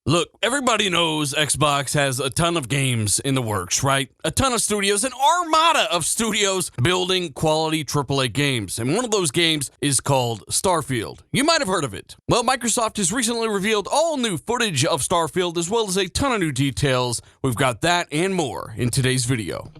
Look, everybody knows Xbox has a ton of games in the works, right? A ton of studios, an armada of studios building quality AAA games. And one of those games is called Starfield. You might have heard of it. Well, Microsoft has recently revealed all new footage of Starfield as well as a ton of new details. We've got that and more in today's video.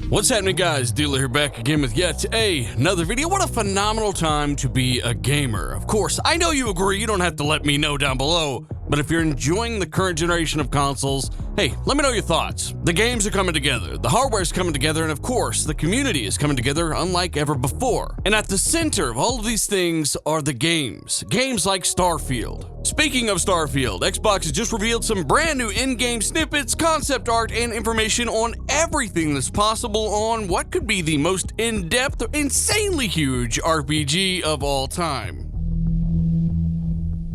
What's happening, guys? Dealer here, back again with yet another video. What a phenomenal time to be a gamer. Of course, I know you agree. You don't have to let me know down below. But if you're enjoying the current generation of consoles, hey, let me know your thoughts. The games are coming together, the hardware's coming together, and of course, the community is coming together unlike ever before. And at the center of all of these things are the games. Games like Starfield. Speaking of Starfield, Xbox has just revealed some brand new in-game snippets, concept art, and information on everything that's possible on what could be the most in-depth, insanely huge RPG of all time.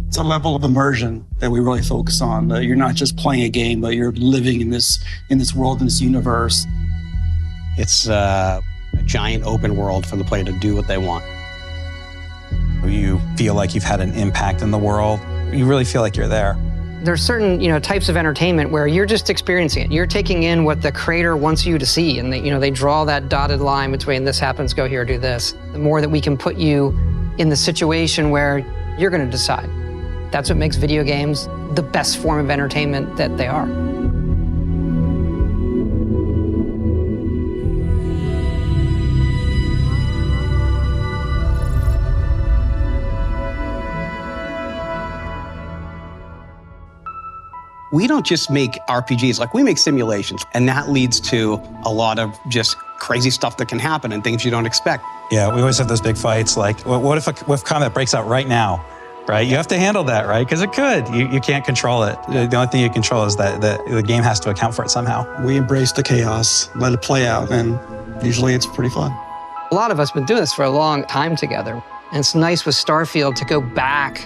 It's a level of immersion that we really focus on. You're not just playing a game, but you're living in this world, in this universe. It's a giant open world for the player to do what they want. You feel like you've had an impact in the world. You really feel like you're there. There's certain, types of entertainment where you're just experiencing it. You're taking in what the creator wants you to see, and they draw that dotted line between this happens, go here, do this. The more that we can put you in the situation where you're going to decide. That's what makes video games the best form of entertainment that they are. We don't just make RPGs, like we make simulations, and that leads to a lot of just crazy stuff that can happen and things you don't expect. Yeah, we always have those big fights, like, what if combat breaks out right now? Right? You have to handle that, right? Because it could. You can't control it. The only thing you control is that the game has to account for it somehow. We embrace the chaos, let it play out, and usually it's pretty fun. A lot of us have been doing this for a long time together. And it's nice with Starfield to go back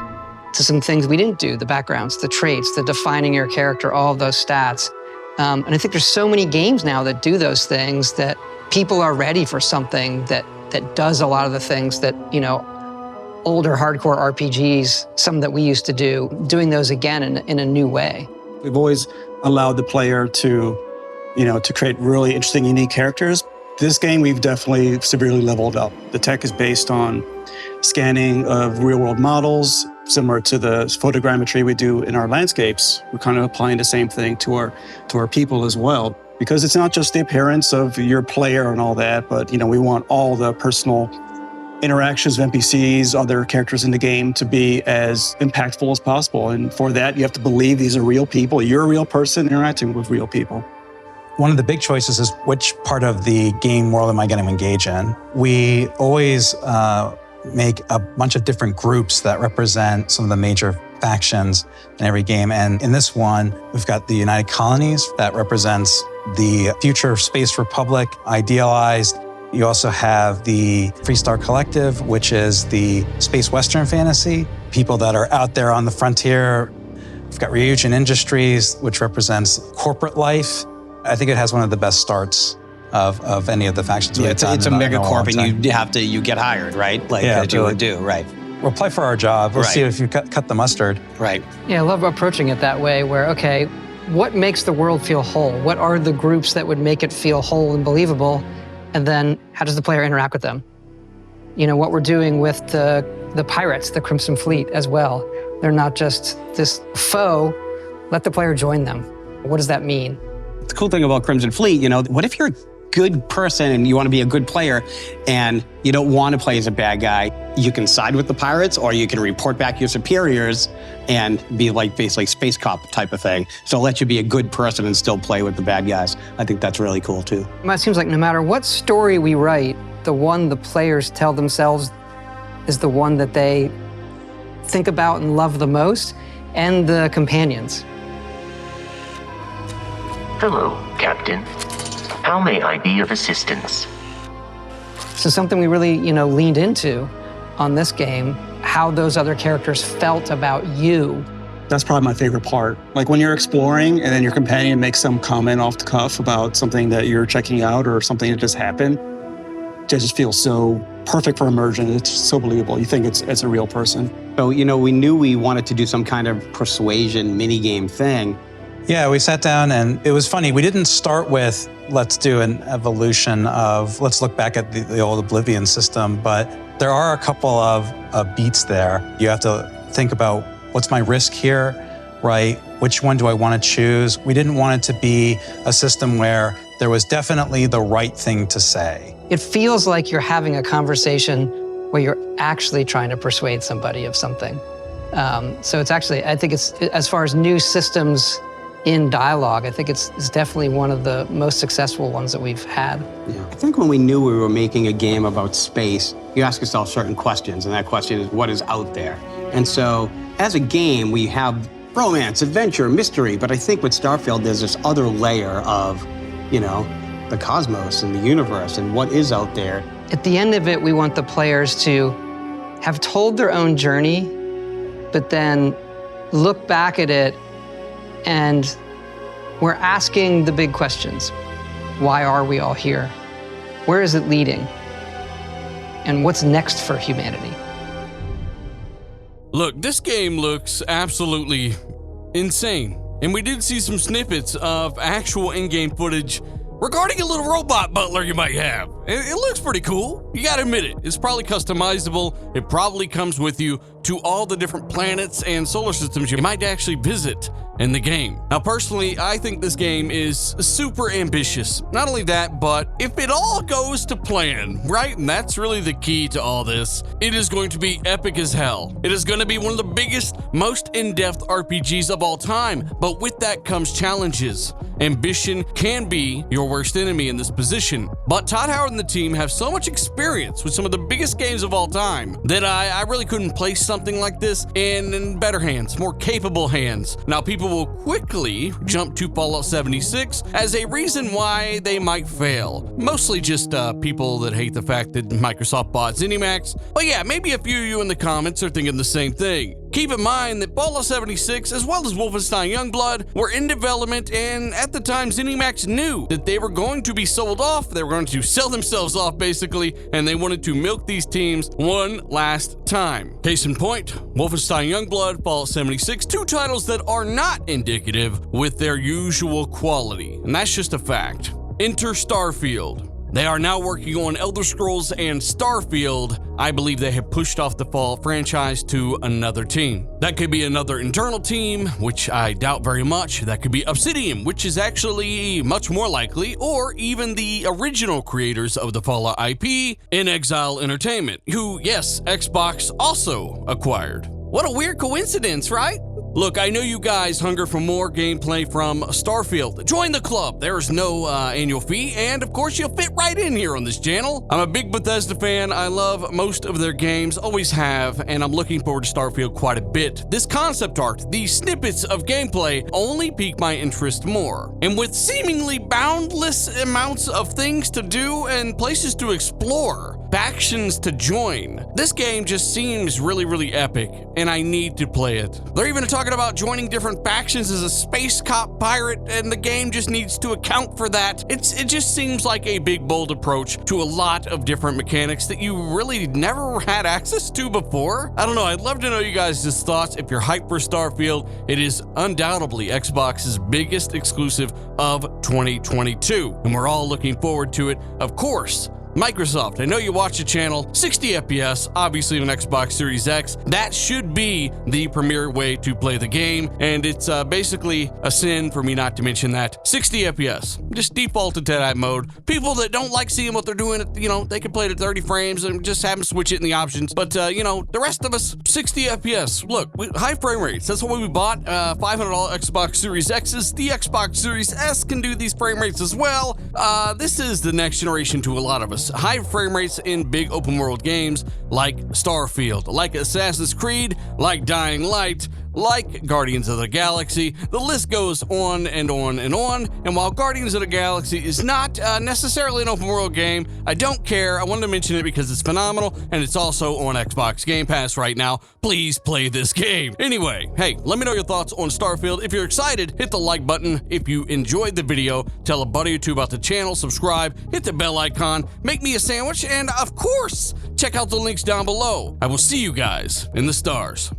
to some things we didn't do, the backgrounds, the traits, the defining your character, all of those stats. And I think there's so many games now that do those things that people are ready for something that does a lot of the things that, older hardcore RPGs, some that we used to do, doing those again in a new way. We've always allowed the player to create really interesting, unique characters. This game, we've definitely severely leveled up. The tech is based on scanning of real-world models, similar to the photogrammetry we do in our landscapes. We're kind of applying the same thing to our people as well. Because it's not just the appearance of your player and all that, but we want all the personal interactions of NPCs, other characters in the game to be as impactful as possible. And for that, you have to believe these are real people. You're a real person interacting with real people. One of the big choices is which part of the game world am I going to engage in? We always make a bunch of different groups that represent some of the major factions in every game. And in this one, we've got the United Colonies that represents the future space republic, idealized. You also have the Freestar Collective, which is the space Western fantasy, people that are out there on the frontier. We've got Ryujin Industries, which represents corporate life. I think it has one of the best starts of any of the factions we've done. It's a megacorp, and you get hired, right? That you would do, right? We'll play for our job. We'll see if you cut the mustard. Right. Yeah, I love approaching it that way where, okay, what makes the world feel whole? What are the groups that would make it feel whole and believable? And then how does the player interact with them? What we're doing with the pirates, the Crimson Fleet as well. They're not just this foe, let the player join them. What does that mean? The cool thing about Crimson Fleet, what if you're a good person and you want to be a good player and you don't want to play as a bad guy? You can side with the pirates or you can report back your superiors and be like basically space cop type of thing. So let you be a good person and still play with the bad guys. I think that's really cool too. It seems like no matter what story we write, the one the players tell themselves is the one that they think about and love the most, and the companions. Hello, Captain. How may I be of assistance? So something we really, leaned into on this game, how those other characters felt about you. That's probably my favorite part. Like when you're exploring and then your companion makes some comment off the cuff about something that you're checking out or something that just happened, it just feels so perfect for immersion. It's so believable. You think it's a real person. So, we knew we wanted to do some kind of persuasion minigame thing. Yeah, we sat down and it was funny. We didn't start with, let's do an evolution of, let's look back at the old Oblivion system, but there are a couple of beats there. You have to think about, what's my risk here, right? Which one do I want to choose? We didn't want it to be a system where there was definitely the right thing to say. It feels like you're having a conversation where you're actually trying to persuade somebody of something. So it's actually, I think it's, as far as new systems in dialogue, I think it's definitely one of the most successful ones that we've had. Yeah. I think when we knew we were making a game about space, you ask yourself certain questions, and that question is, what is out there? And so, as a game, we have romance, adventure, mystery, but I think with Starfield, there's this other layer of, the cosmos and the universe and what is out there. At the end of it, we want the players to have told their own journey, but then look back at it and we're asking the big questions. Why are we all here? Where is it leading? And what's next for humanity? Look, this game looks absolutely insane. And we did see some snippets of actual in-game footage regarding a little robot butler you might have. It looks pretty cool. You gotta admit it. It's probably customizable. It probably comes with you to all the different planets and solar systems you might actually visit in the game. Now, personally, I think this game is super ambitious. Not only that, but if it all goes to plan, right? And that's really the key to all this. It is going to be epic as hell. It is going to be one of the biggest, most in-depth RPGs of all time. But with that comes challenges. Ambition can be your worst enemy in this position. But Todd Howard and the team have so much experience with some of the biggest games of all time that I really couldn't place something like this in better hands, more capable hands. Now, people will quickly jump to Fallout 76 as a reason why they might fail. Mostly just people that hate the fact that Microsoft bought ZeniMax. But yeah, maybe a few of you in the comments are thinking the same thing. Keep in mind that Fallout 76, as well as Wolfenstein Youngblood, were in development, and at the time, ZeniMax knew that they were going to be sold off. They were going to sell themselves off, basically, and they wanted to milk these teams one last time. Case in point, Wolfenstein Youngblood, Fallout 76, two titles that are not indicative with their usual quality, and that's just a fact. Enter Starfield. They are now working on Elder Scrolls and Starfield. I believe they have pushed off the Fallout franchise to another team. That could be another internal team, which I doubt very much. That could be Obsidian, which is actually much more likely, or even the original creators of the Fallout IP, In Exile Entertainment, who, yes, Xbox also acquired. What a weird coincidence, right? Look, I know you guys hunger for more gameplay from Starfield. Join the club. There's no annual fee, and of course, you'll fit right in here on this channel. I'm a big Bethesda fan. I love most of their games, always have, and I'm looking forward to Starfield quite a bit. This concept art, these snippets of gameplay, only pique my interest more. And with seemingly boundless amounts of things to do and places to explore, factions to join, this game just seems really, really epic, and I need to play it. They're even talking about joining different factions as a space cop pirate, and the game just needs to account for that. It just seems like a big, bold approach to a lot of different mechanics that you really never had access to before. I don't know, I'd love to know you guys' thoughts. If you're hyped for Starfield, it is undoubtedly Xbox's biggest exclusive of 2022, and we're all looking forward to it, of course. Microsoft, I know you watch the channel, 60 FPS, obviously on Xbox Series X. That should be the premier way to play the game, and it's basically a sin for me not to mention that. 60 FPS, just defaulted to that mode. People that don't like seeing what they're doing, they can play it at 30 frames and just have them switch it in the options. But, the rest of us, 60 FPS. Look, high frame rates, that's what we bought. $500 Xbox Series X's. The Xbox Series S can do these frame rates as well. This is the next generation to a lot of us. High frame rates in big open world games like Starfield, like Assassin's Creed, like Dying Light, like Guardians of the Galaxy. The list goes on and on and on. And while Guardians of the Galaxy is not necessarily an open world game, I don't care. I wanted to mention it because it's phenomenal, and it's also on Xbox Game Pass right now. Please play this game. Anyway, hey, let me know your thoughts on Starfield. If you're excited, hit the like button. If you enjoyed the video, tell a buddy or two about the channel, subscribe, hit the bell icon, make me a sandwich, and of course, check out the links down below. I will see you guys in the stars.